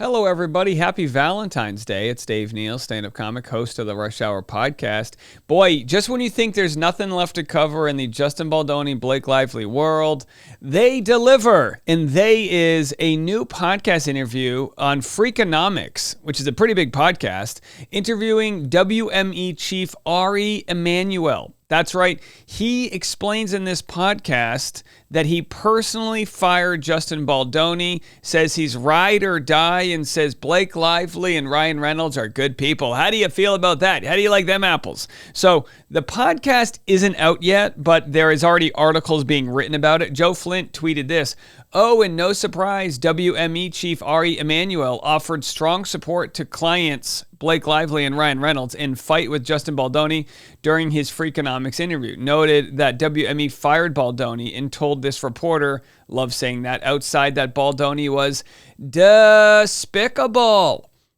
Hello, everybody. Happy Valentine's Day. It's Dave Neal, stand-up comic, host of the Rush Hour podcast. Boy, just when you think there's nothing left to cover in the Justin Baldoni, Blake Lively world, they deliver. And they is a new podcast interview on Freakonomics, which is a pretty big podcast, interviewing WME chief Ari Emanuel. That's right. He explains in this podcast that he personally fired Justin Baldoni, says he's ride or die, and says Blake Lively and Ryan Reynolds are good people. How do you feel about that? How do you like them apples? So the podcast isn't out yet, but there is already articles being written about it. Joe Flint tweeted this. Oh, and no surprise, WME chief Ari Emanuel offered strong support to clients Blake Lively and Ryan Reynolds in fight with Justin Baldoni during his Freakonomics interview. Noted that WME fired Baldoni and told this reporter, love saying that, outside that Baldoni was despicable.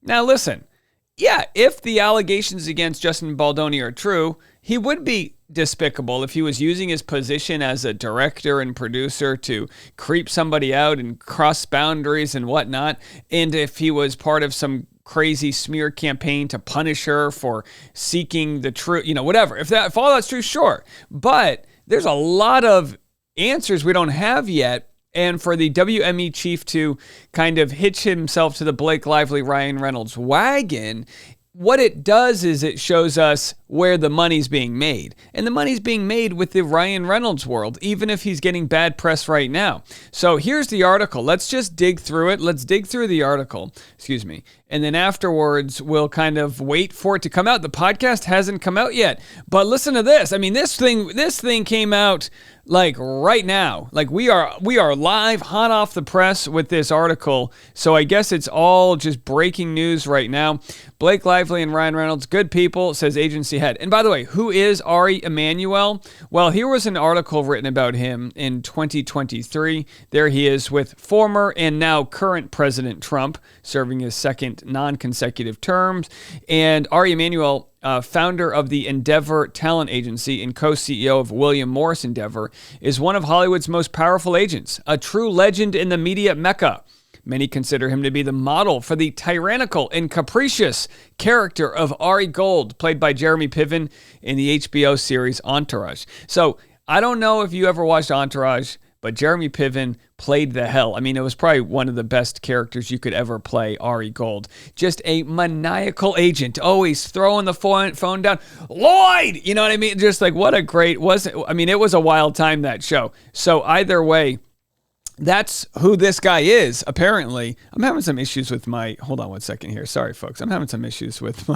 Now listen, yeah, if the allegations against Justin Baldoni are true, he would be despicable if he was using his position as a director and producer to creep somebody out and cross boundaries and whatnot, and if he was part of some crazy smear campaign to punish her for seeking the truth, whatever. If all that's true, sure. But there's a lot of answers we don't have yet. And for the WME chief to kind of hitch himself to the Blake Lively, Ryan Reynolds wagon, what it does is it shows us where the money's being made. And the money's being made with the Ryan Reynolds world, even if he's getting bad press right now. So here's the article. Let's just dig through it. Let's dig through the article. And then afterwards, we'll kind of wait for it to come out. The podcast hasn't come out yet. But listen to this. I mean, this thing came out like right now. Like we are live, hot off the press with this article. So I guess it's all just breaking news right now. Blake Lively and Ryan Reynolds, good people, says agency head. And by the way, who is Ari Emanuel? Well, here was an article written about him in 2023. There he is with former and now current President Trump, serving his second non-consecutive terms. And Ari Emanuel, founder of the Endeavor Talent Agency and co-CEO of William Morris Endeavor, is one of Hollywood's most powerful agents, a true legend in the media mecca. Many consider him to be the model for the tyrannical and capricious character of Ari Gold, played by Jeremy Piven in the HBO series Entourage. So I don't know if you ever watched Entourage, but Jeremy Piven played the hell. I mean, it was probably one of the best characters you could ever play, Ari Gold. Just a maniacal agent, always throwing the phone down. Lloyd! You know what I mean? Just like, what a great, it was a wild time, that show. So either way, that's who this guy is, apparently. I'm having some issues with hold on one second here. Sorry, folks. I'm having some issues with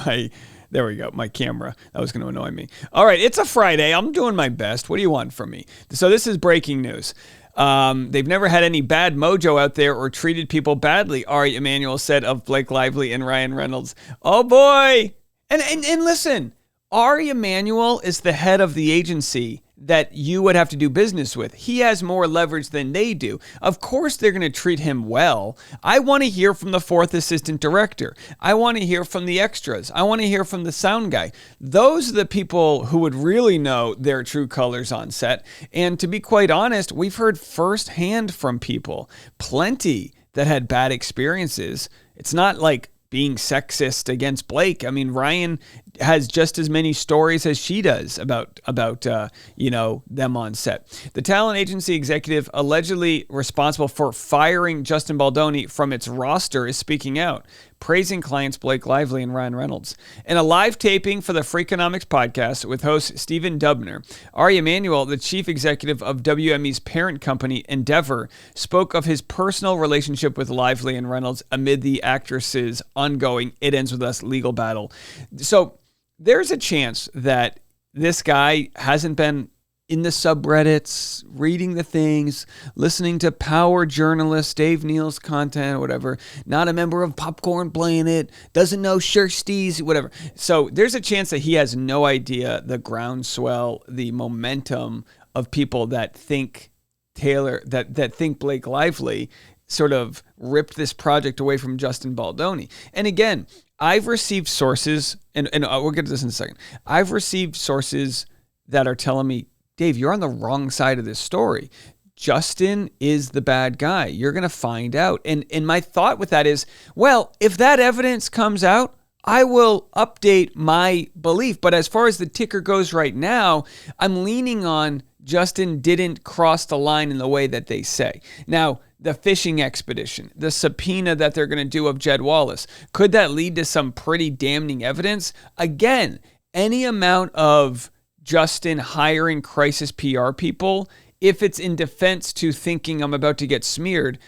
there we go, my camera. That was going to annoy me. All right, it's a Friday. I'm doing my best. What do you want from me? So this is breaking news. They've never had any bad mojo out there or treated people badly, Ari Emanuel said of Blake Lively and Ryan Reynolds. Oh, boy. And listen, Ari Emanuel is the head of the agency that you would have to do business with. He has more leverage than they do. Of course, they're going to treat him well. I want to hear from the fourth assistant director. I want to hear from the extras. I want to hear from the sound guy. Those are the people who would really know their true colors on set. And to be quite honest, we've heard firsthand from people, plenty, that had bad experiences. It's not like being sexist against Blake. I mean, Ryan has just as many stories as she does about them on set. The talent agency executive allegedly responsible for firing Justin Baldoni from its roster is speaking out, praising clients Blake Lively and Ryan Reynolds. In a live taping for the Freakonomics podcast with host Stephen Dubner, Ari Emanuel, the chief executive of WME's parent company Endeavor, spoke of his personal relationship with Lively and Reynolds amid the actress's ongoing It Ends With Us legal battle. So there's a chance that this guy hasn't been in the subreddits, reading the things, listening to power journalist Dave Neal's content or whatever, not a member of Popcorn playing it, doesn't know Shersty's, whatever. So there's a chance that he has no idea the groundswell, the momentum of people that think that think Blake Lively sort of ripped this project away from Justin Baldoni. And again, I've received sources, and we'll get to this in a second. I've received sources that are telling me, Dave, you're on the wrong side of this story. Justin is the bad guy. You're going to find out. And my thought with that is, well, if that evidence comes out, I will update my belief. But as far as the ticker goes right now, I'm leaning on Justin didn't cross the line in the way that they say. Now, the fishing expedition, the subpoena that they're going to do of Jed Wallace, could that lead to some pretty damning evidence? Again, any amount of Justin hiring crisis PR people, if it's in defense to thinking I'm about to get smeared,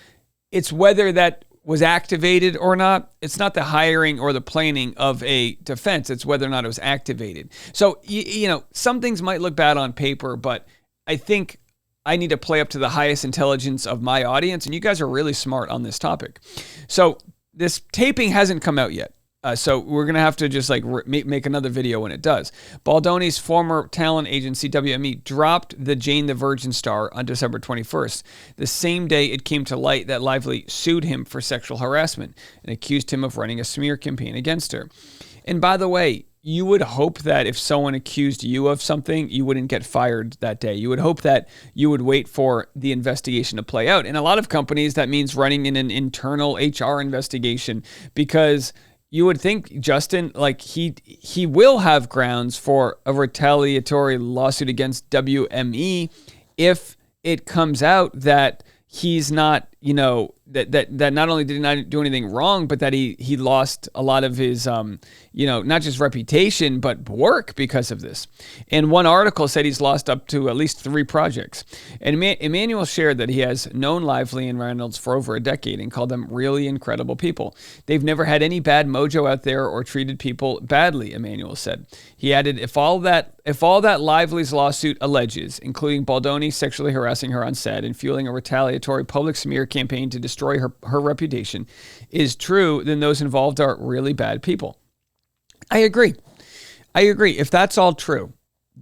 it's whether that was activated or not. It's not the hiring or the planning of a defense. It's whether or not it was activated. So, you know, some things might look bad on paper, but I think I need to play up to the highest intelligence of my audience. And you guys are really smart on this topic. So this taping hasn't come out yet. So we're going to have to just like make another video when it does. Baldoni's former talent agency, WME, dropped the Jane the Virgin star on December 21st, the same day it came to light that Lively sued him for sexual harassment and accused him of running a smear campaign against her. And by the way, you would hope that if someone accused you of something, you wouldn't get fired that day. You would hope that you would wait for the investigation to play out. In a lot of companies, that means running in an internal HR investigation, because you would think Justin, like he will have grounds for a retaliatory lawsuit against WME if it comes out that he's not, you know, that not only did he not do anything wrong, but that he lost a lot of his, you know, not just reputation, but work because of this. And one article said he's lost up to at least 3 projects. And Emmanuel shared that he has known Lively and Reynolds for over a decade and called them really incredible people. They've never had any bad mojo out there or treated people badly, Emmanuel said. He added, if all that Lively's lawsuit alleges, including Baldoni sexually harassing her on set and fueling a retaliatory public smear campaign to destroy her reputation, is true, then those involved are really bad people. I agree. If that's all true,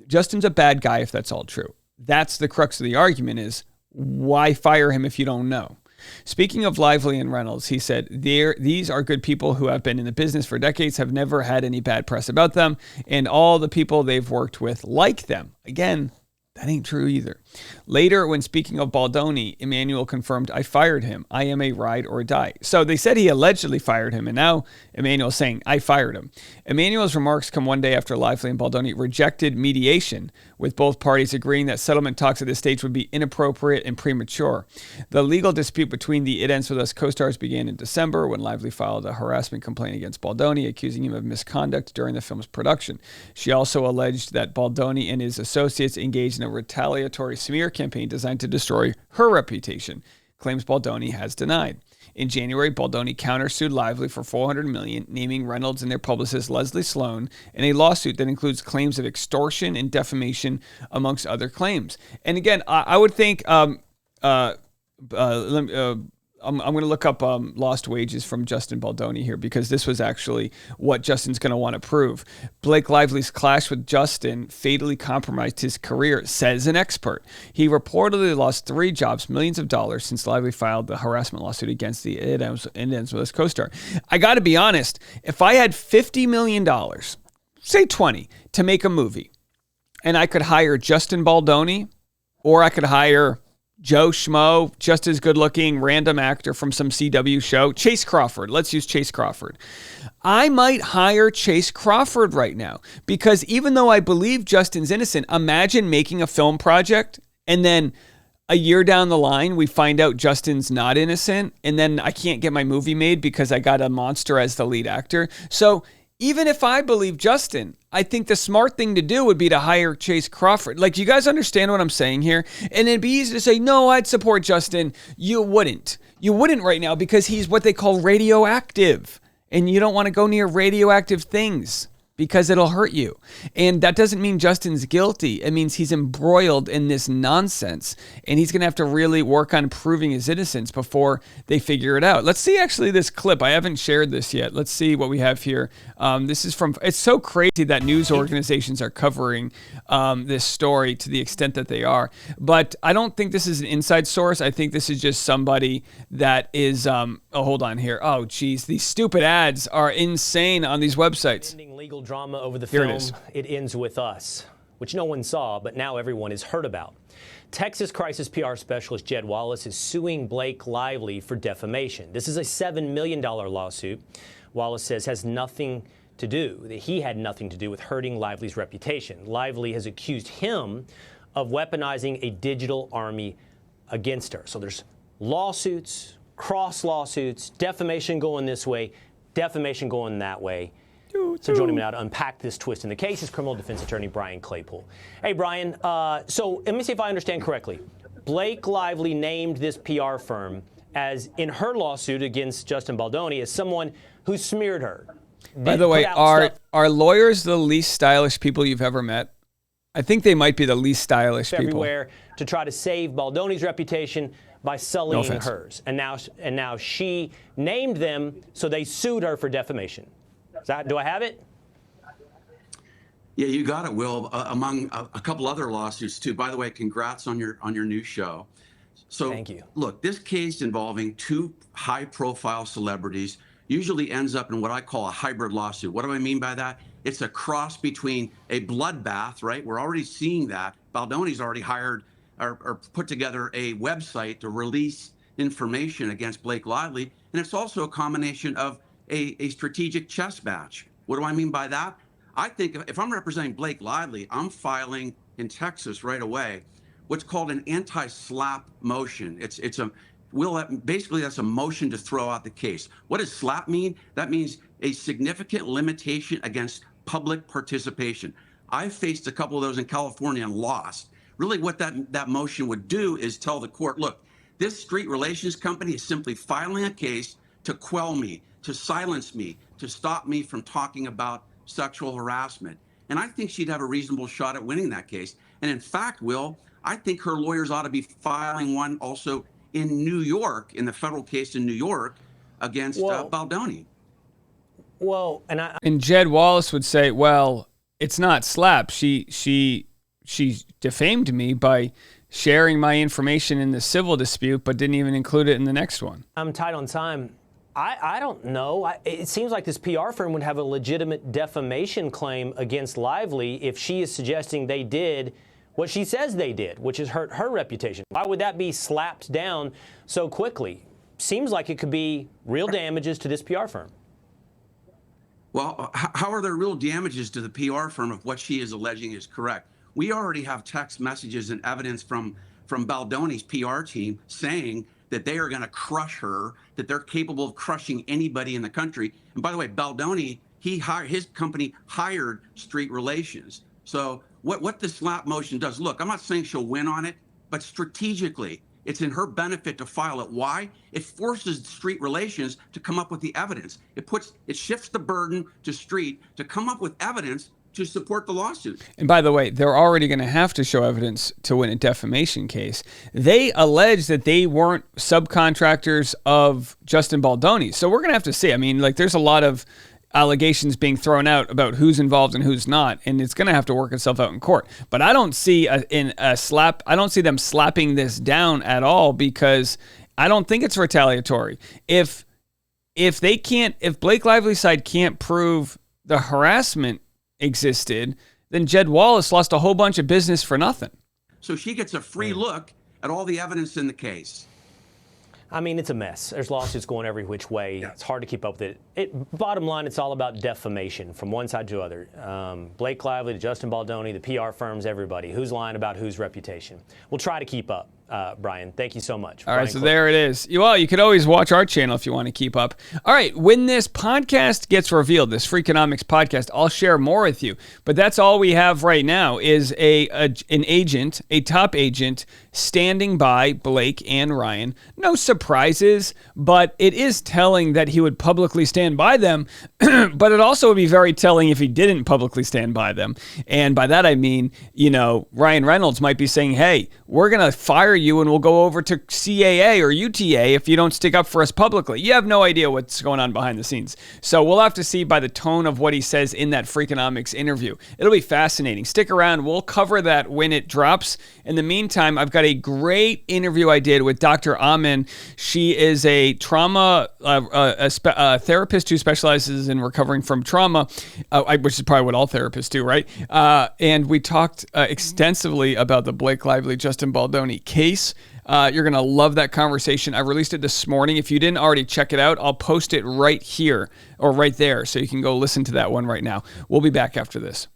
Justin's a bad guy if that's all true. That's the crux of the argument, is why fire him if you don't know? Speaking of Lively and Reynolds, he said, these are good people who have been in the business for decades, have never had any bad press about them, and all the people they've worked with like them. Again, that ain't true either. Later, when speaking of Baldoni, Emmanuel confirmed, I fired him. I am a ride or die. So they said he allegedly fired him, and now Emmanuel's saying, I fired him. Emmanuel's remarks come one day after Lively and Baldoni rejected mediation, with both parties agreeing that settlement talks at this stage would be inappropriate and premature. The legal dispute between the It Ends With Us co-stars began in December when Lively filed a harassment complaint against Baldoni, accusing him of misconduct during the film's production. She also alleged that Baldoni and his associates engaged in a retaliatory smear campaign designed to destroy her reputation, claims Baldoni has denied. In January, Baldoni countersued Lively for $400 million, naming Reynolds and their publicist Leslie Sloan in a lawsuit that includes claims of extortion and defamation, amongst other claims. And again, I would think I'm going to look up lost wages from Justin Baldoni here, because this was actually what Justin's going to want to prove. Blake Lively's clash with Justin fatally compromised his career, says an expert. He reportedly lost 3 jobs, millions of dollars, since Lively filed the harassment lawsuit against the It Ends With Us co-star. I got to be honest, if I had $50 million, say 20, to make a movie, and I could hire Justin Baldoni, or I could hire Joe Schmo, just as good looking random actor from some CW show, Chase Crawford. Let's use Chase Crawford. I might hire Chase Crawford right now, because even though I believe Justin's innocent, imagine making a film project and then a year down the line, we find out Justin's not innocent, and then I can't get my movie made because I got a monster as the lead actor. So even if I believe Justin, I think the smart thing to do would be to hire Chase Crawford. Like, you guys understand what I'm saying here? And it'd be easy to say, no, I'd support Justin. You wouldn't. You wouldn't right now, because he's what they call radioactive. And you don't want to go near radioactive things, because it'll hurt you. And that doesn't mean Justin's guilty. It means he's embroiled in this nonsense, and he's going to have to really work on proving his innocence before they figure it out. Let's see actually this clip. I haven't shared this yet. Let's see what we have here. This is from, it's so crazy that news organizations are covering this story to the extent that they are. But I don't think this is an inside source. I think this is just somebody that is, oh, hold on here. Oh, geez. These stupid ads are insane on these websites. Legal drama over the film It Ends With Us, which no one saw, but now everyone has heard about. Texas crisis PR specialist Jed Wallace is suing Blake Lively for defamation. This is a $7 million lawsuit. Wallace says he had nothing to do with hurting Lively's reputation. Lively has accused him of weaponizing a digital army against her. So there's lawsuits, cross lawsuits, defamation going this way, defamation going that way. So joining me now to unpack this twist in the case is criminal defense attorney Brian Claypool. Hey, Brian, so let me see if I understand correctly. Blake Lively named this PR firm as, in her lawsuit against Justin Baldoni, as someone who smeared her. By the way, are lawyers the least stylish people you've ever met? I think they might be the least stylish people. Everywhere to try to save Baldoni's reputation by sullying hers. And now she named them, so they sued her for defamation. Do I have it? Yeah, you got it, Will. Among a couple other lawsuits too. By the way, congrats on your new show. So, thank you. Look, this case involving two high-profile celebrities usually ends up in what I call a hybrid lawsuit. What do I mean by that? It's a cross between a bloodbath, right? We're already seeing that. Baldoni's already hired or put together a website to release information against Blake Lively, and it's also a combination of a strategic chess match. What do I mean by that? I think if I'm representing Blake Lively, I'm filing in Texas right away what's called an anti-SLAPP motion. Basically that's a motion to throw out the case. What does SLAPP mean? That means a significant limitation against public participation. I faced a couple of those in California and lost. Really what that motion would do is tell the court, look, this street relations company is simply filing a case to quell me, to silence me, to stop me from talking about sexual harassment. And I think she'd have a reasonable shot at winning that case. And in fact, Will, I think her lawyers ought to be filing one also in New York, in the federal case in New York, against Baldoni. Well, and Jed Wallace would say, well, it's not SLAPP. She defamed me by sharing my information in the civil dispute, but didn't even include it in the next one. I'm tight on time. I don't know. It seems like this PR firm would have a legitimate defamation claim against Lively if she is suggesting they did what she says they did, which is hurt her reputation. Why would that be slapped down so quickly? Seems like it could be real damages to this PR firm. Well, how are there real damages to the PR firm if what she is alleging is correct? We already have text messages and evidence from Baldoni's PR team saying that they are going to crush her, that they're capable of crushing anybody in the country. And by the way, Baldoni, his company hired Street Relations. So what the SLAPP motion does, look, I'm not saying she'll win on it, but strategically, it's in her benefit to file it. Why? It forces Street Relations to come up with the evidence. It shifts the burden to Street to come up with evidence to support the lawsuit. And by the way, they're already going to have to show evidence to win a defamation case. They allege that they weren't subcontractors of Justin Baldoni. So we're going to have to see. I mean, there's a lot of allegations being thrown out about who's involved and who's not, and it's going to have to work itself out in court. But I don't see I don't see them slapping this down at all, because I don't think it's retaliatory. If Blake Lively's side can't prove the harassment existed, then Jed Wallace lost a whole bunch of business for nothing. So she gets a free look at all the evidence in the case. I mean, it's a mess. There's lawsuits going every which way. Yeah. It's hard to keep up with it. Bottom line, it's all about defamation from one side to other. Blake Lively to Justin Baldoni, the PR firms, everybody. Who's lying about whose reputation? We'll try to keep up. Brian, thank you so much. All right, so there it is. Well, you could always watch our channel if you want to keep up. All right, when this podcast gets revealed, this Freakonomics podcast, I'll share more with you. But that's all we have right now is an agent, a top agent, standing by Blake and Ryan. No surprises, but it is telling that he would publicly stand by them. But it also would be very telling if he didn't publicly stand by them. And by that I mean, Ryan Reynolds might be saying, hey, we're going to fire you and we'll go over to CAA or UTA if you don't stick up for us publicly. You have no idea what's going on behind the scenes. So we'll have to see by the tone of what he says in that Freakonomics interview. It'll be fascinating. Stick around. We'll cover that when it drops. In the meantime, I've got a great interview I did with Dr. Amin. She is a trauma therapist who specializes in recovering from trauma, which is probably what all therapists do, right? And we talked extensively about the Blake Lively, Justin Baldoni case. You're going to love that conversation. I released it this morning. If you didn't already check it out, I'll post it right here or right there so you can go listen to that one right now. We'll be back after this.